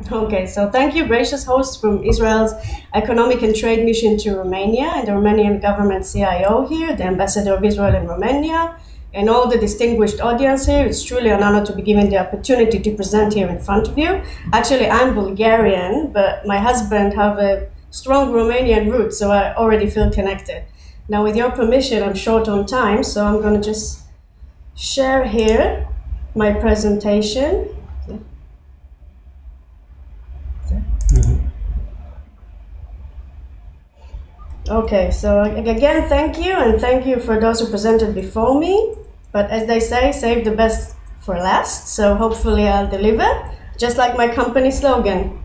Okay, so thank you, gracious host from Israel's Economic and Trade Mission to Romania, and the Romanian government CIO here, the ambassador of Israel in Romania, and all the distinguished audience here. It's truly an honor to be given the opportunity to present here in front of you. Actually, I'm Bulgarian, but my husband have a strong Romanian root, so I already feel connected. Now, with your permission, I'm short on time, so I'm going to just share here my presentation. Okay, so again, thank you, and thank you for those who presented before me. But as they say, save the best for last, so hopefully I'll deliver, just like my company slogan.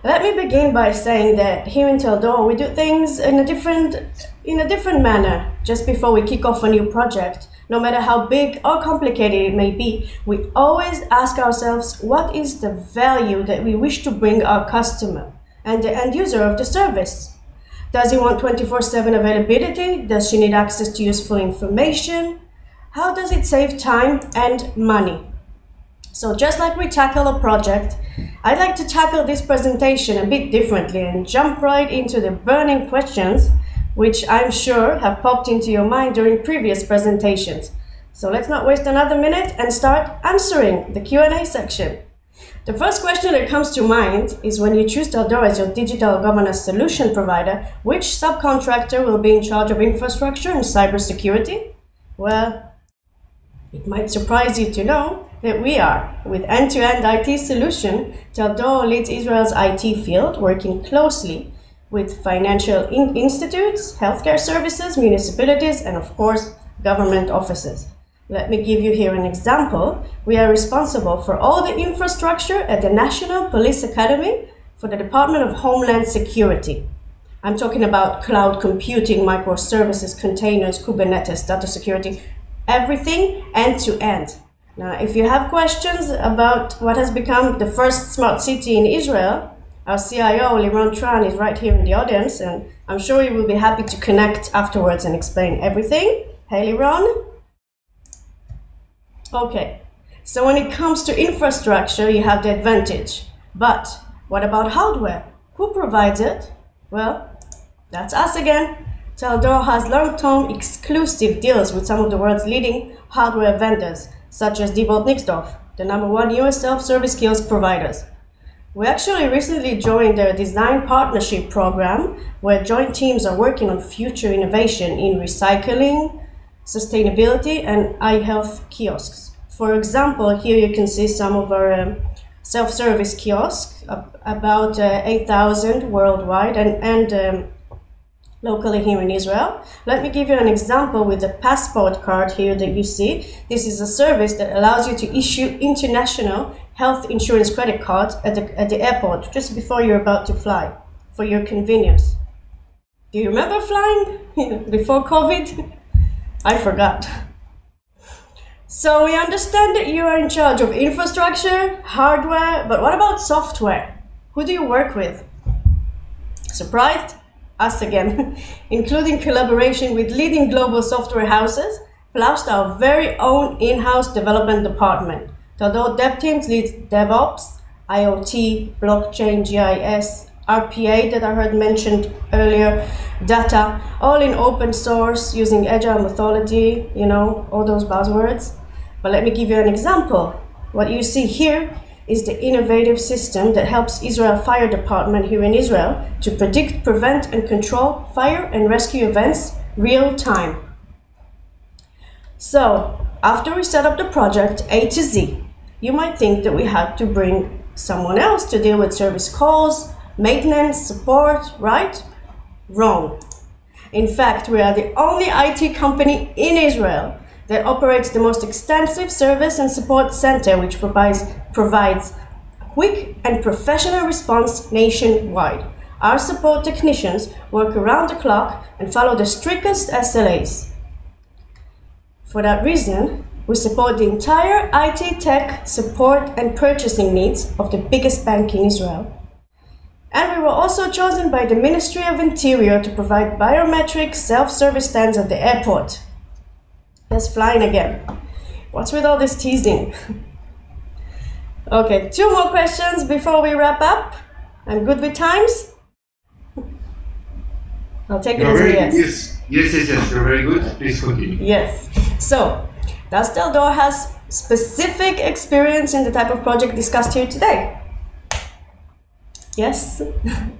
Let me begin by saying that here in Taldor, we do things in a different manner. Just before we kick off a new project, no matter how big or complicated it may be, we always ask ourselves, what is the value that we wish to bring our customer and the end user of the service? Does he want 24/7 availability? Does she need access to useful information? How does it save time and money? So just like we tackle a project, I'd like to tackle this presentation a bit differently and jump right into the burning questions which I'm sure have popped into your mind during previous presentations. So let's not waste another minute and start answering the Q&A section. The first question that comes to mind is, when you choose Taldor as your digital governance solution provider, which subcontractor will be in charge of infrastructure and cybersecurity? Well, it might surprise you to know that we are. With end-to-end IT solution, Taldor leads Israel's IT field, working closely with financial institutes, healthcare services, municipalities, and of course, government offices. Let me give you here an example. We are responsible for all the infrastructure at the National Police Academy for the Department of Homeland Security. I'm talking about cloud computing, microservices, containers, Kubernetes, data security, everything end to end. Now, if you have questions about what has become the first smart city in Israel, our CIO, Liron Tran, is right here in the audience, and I'm sure he will be happy to connect afterwards and explain everything. Hey, Liron. Okay, so when it comes to infrastructure, you have the advantage. But what about hardware? Who provides it? Well, that's us again. Taldor has long-term exclusive deals with some of the world's leading hardware vendors, such as Diebold Nixdorf, the #1 US self-service kiosk providers. We actually recently joined a design partnership program where joint teams are working on future innovation in recycling, sustainability, and iHealth kiosks. For example, here you can see some of our self-service kiosks, about 8,000 worldwide and locally here in Israel. Let me give you an example with the passport card here that you see. This is a service that allows you to issue international health insurance credit cards at the airport just before you're about to fly, for your convenience. Do you remember flying before COVID? I forgot. So we understand that you are in charge of infrastructure, hardware, but what about software? Who do you work with? Surprised? Us again, including collaboration with leading global software houses, plus our very own in-house development department. Taldor Dev Teams leads DevOps, IoT, blockchain, GIS, RPA that I heard mentioned earlier, data, all in open source using agile methodology, you know, all those buzzwords. But let me give you an example. What you see here is the innovative system that helps Israel Fire Department here in Israel to predict, prevent, and control fire and rescue events real time. So, after we set up the project A to Z, you might think that we had to bring someone else to deal with service calls, maintenance, support, right? Wrong. In fact, we are the only IT company in Israel that operates the most extensive service and support center, which provides quick and professional response nationwide. Our support technicians work around the clock and follow the strictest SLAs. For that reason, we support the entire IT tech support and purchasing needs of the biggest bank in Israel. And we were also chosen by the Ministry of Interior to provide biometric self-service stands at the airport. Yes, flying again. What's with all this teasing? Okay, 2 more questions before we wrap up. I'm good with times? I'll take it as a yes. Yes, you're very good. Please continue. Yes. So, does Taldor has specific experience in the type of project discussed here today? Yes.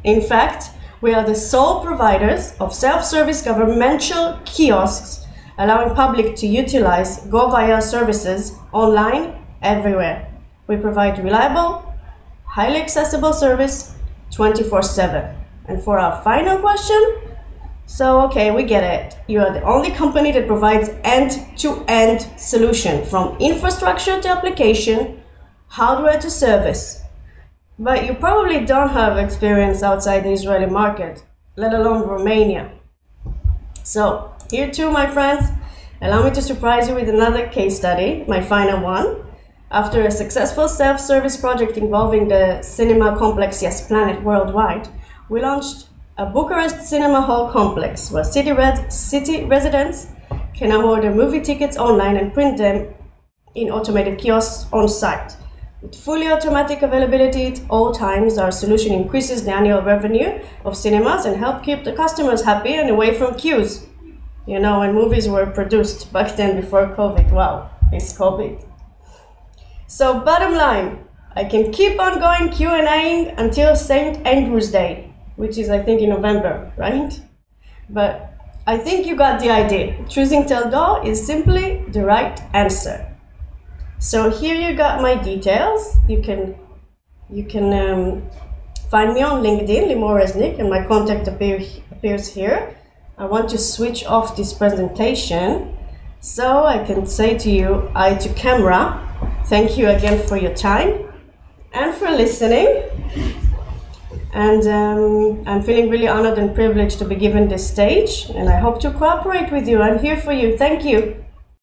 In fact, we are the sole providers of self-service governmental kiosks, allowing public to utilize GoVia services online everywhere. We provide reliable, highly accessible service 24/7. And for our final question, so okay, we get it. You are the only company that provides end-to-end solution from infrastructure to application, hardware to service. But you probably don't have experience outside the Israeli market, let alone Romania. So here too, my friends, allow me to surprise you with another case study, my final one. After a successful self-service project involving the cinema complex Yes Planet worldwide, we launched a Bucharest cinema hall complex where city residents can now order movie tickets online and print them in automated kiosks on site. With fully automatic availability at all times, our solution increases the annual revenue of cinemas and help keep the customers happy and away from queues. You know, when movies were produced back then before COVID. Wow, this COVID. So bottom line, I can keep on going Q&A until St. Andrew's Day, which is I think in November, right? But I think you got the idea. Choosing Taldor is simply the right answer. So here you got my details. You can find me on LinkedIn, Limor Resnick, and my contact appears here. I want to switch off this presentation so I can say to you, eye to camera, thank you again for your time and for listening. And I'm feeling really honored and privileged to be given this stage, and I hope to cooperate with you. I'm here for you. Thank you.